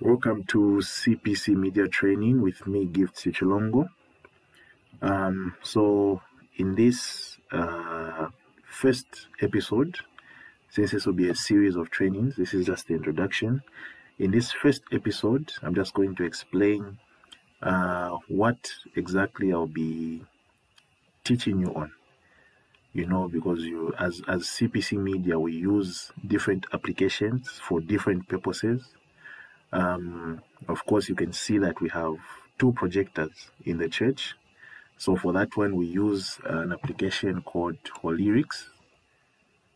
Welcome to CPC Media Training with me, Gift Sichilongo. So in this first episode, since this will be a series of trainings, this is just the introduction. In this first episode, I'm just going to explain what exactly I'll be teaching you on. You know, because as CPC Media, we use different applications for different purposes. Of course, you can see that we have two projectors in the church. So for that one, we use an application called Lyrics.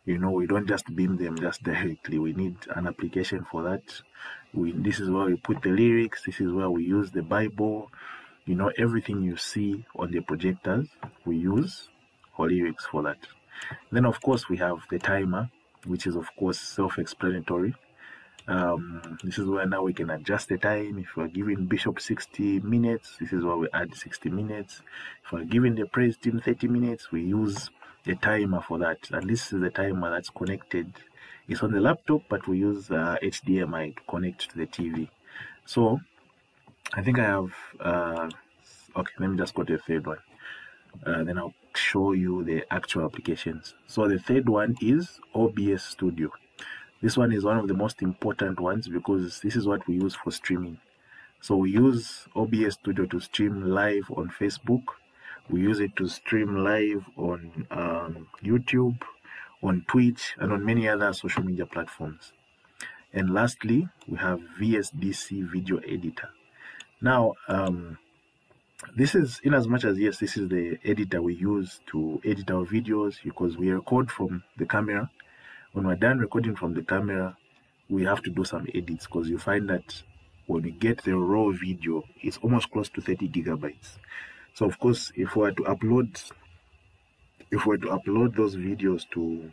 You know, we don't just beam them just directly. We need an application for that. This is where we put the lyrics. This is where we use the Bible. You know, everything you see on the projectors, we use Lyrics for that. Then, of course, we have the timer, which is, of course, self-explanatory. This is where now we can adjust the time. If we're giving Bishop 60 minutes, this is where we add 60 minutes. If we're giving the praise team 30 minutes, we use a timer for that. And this is the timer that's connected. It's on the laptop, but we use HDMI to connect to the TV. So I think I have, okay, let me just go to the third one. Then I'll show you the actual applications. So the third one is OBS Studio. This one is one of the most important ones because this is what we use for streaming. So we use OBS Studio to stream live on Facebook. We use it to stream live on YouTube, on Twitch, and on many other social media platforms. And lastly, we have VSDC Video Editor. Now, this is, in as much as, yes, this is the editor we use to edit our videos because we record from the camera. When we're done recording from the camera, we have to do some edits because you find that when we get the raw video, it's almost close to 30 gigabytes. So of course, if we were to upload those videos to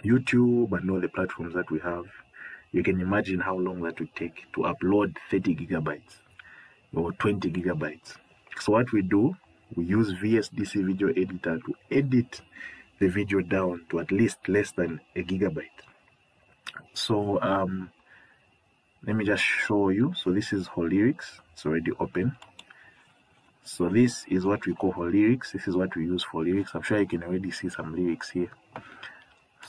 YouTube and all the platforms that we have, you can imagine how long that would take to upload 30 gigabytes or 20 gigabytes. So what we do, we use VSDC Video Editor to edit the video down to at least less than a gigabyte. So let me just show you. So this is Lyrics. It's already open. So this is what we call Lyrics. This is what we use for lyrics. I'm sure you can already see some lyrics here.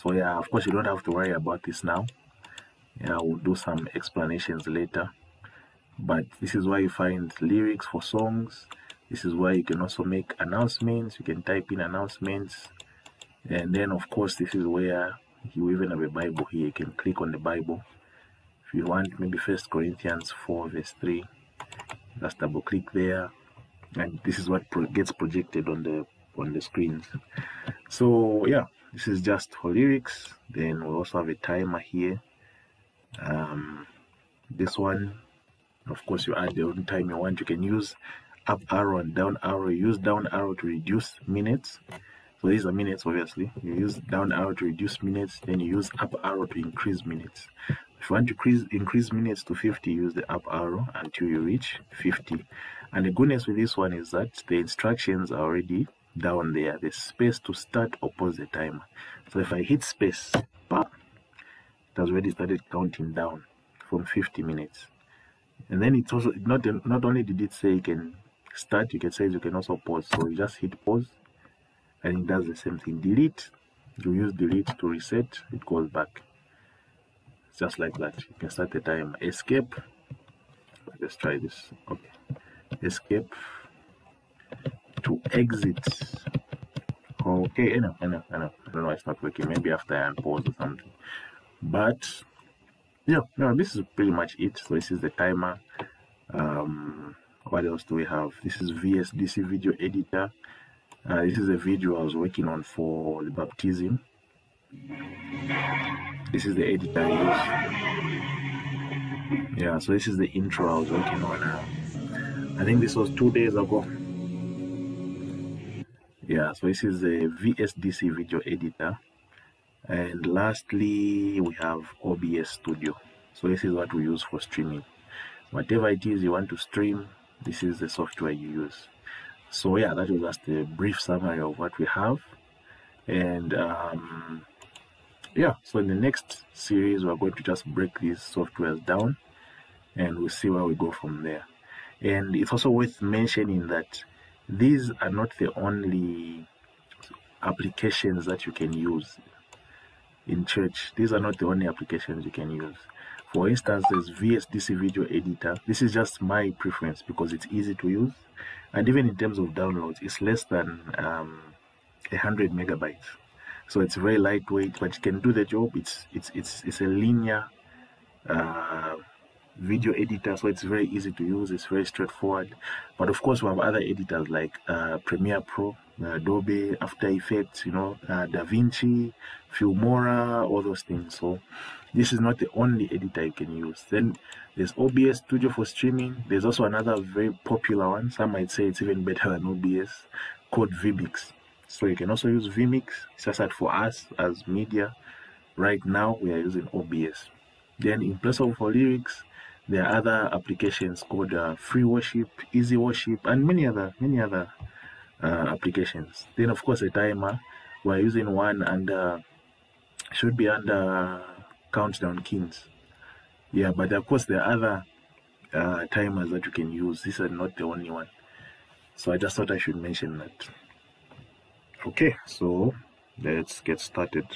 So yeah, of course you don't have to worry about this now. Yeah, we'll do some explanations later. But this is where you find lyrics for songs. This is where you can also make announcements. You can type in announcements. And then, of course, this is where you even have a Bible here. You can click on the Bible. If you want, maybe 1 Corinthians 4, verse 3, just double click there. And this is what gets projected on the screens. So, yeah, this is just for lyrics. Then we also have a timer here. This one, of course, you add the own time you want. You can use up arrow and down arrow. You use down arrow to reduce minutes. So these are minutes, obviously. You use down arrow to reduce minutes, then you use up arrow to increase minutes. If you want to increase minutes to 50, use the up arrow until you reach 50. And the goodness with this one is that the instructions are already down there. There's space to start or pause the timer. So if I hit space, it has already started counting down from 50 minutes. And then it's also, not only did it say you can start, you can say you can also pause. So you just hit pause. And it does the same thing. Delete, you use delete to reset, it goes back. It's just like that. You can start the timer. Escape. Let's try this. Okay. Escape to exit. Okay, I know. I don't know why it's not working. Maybe after I unpause or something. But yeah, no, this is pretty much it. So this is the timer. What else do we have? This is VSDC Video Editor. This is a video I was working on for the baptism. This is the editor I use. Yeah, so this is the intro I was working on. I think this was 2 days ago. Yeah, so this is the VSDC Video Editor. And lastly, we have OBS Studio. So this is what we use for streaming. Whatever it is you want to stream, this is the software you use. So yeah, that was just a brief summary of what we have. And yeah, so in the next series, we're going to just break these softwares down and we'll see where we go from there. And it's also worth mentioning that these are not the only applications that you can use in church. These are not the only applications you can use. For instance, there's VSDC Video Editor. This is just my preference because it's easy to use, and even in terms of downloads, it's less than 100 megabytes. So it's very lightweight, but you can do the job. It's a linear video editor, so it's very easy to use. It's very straightforward. But of course, we have other editors like Premiere Pro, Adobe, After Effects, DaVinci, Filmora, all those things. So this is not the only editor you can use. Then there's OBS Studio for streaming. There's also another very popular one. Some might say it's even better than OBS, called vMix. So you can also use vMix. It's just that for us as media, right now we are using OBS. Then in place of for lyrics, there are other applications called Free Worship, Easy Worship, and many other applications. Then of course a timer. We're using one under, should be under Countdown Kings. Yeah, but of course there are other timers that you can use. These are not the only one. So I just thought I should mention that. Okay, so let's get started.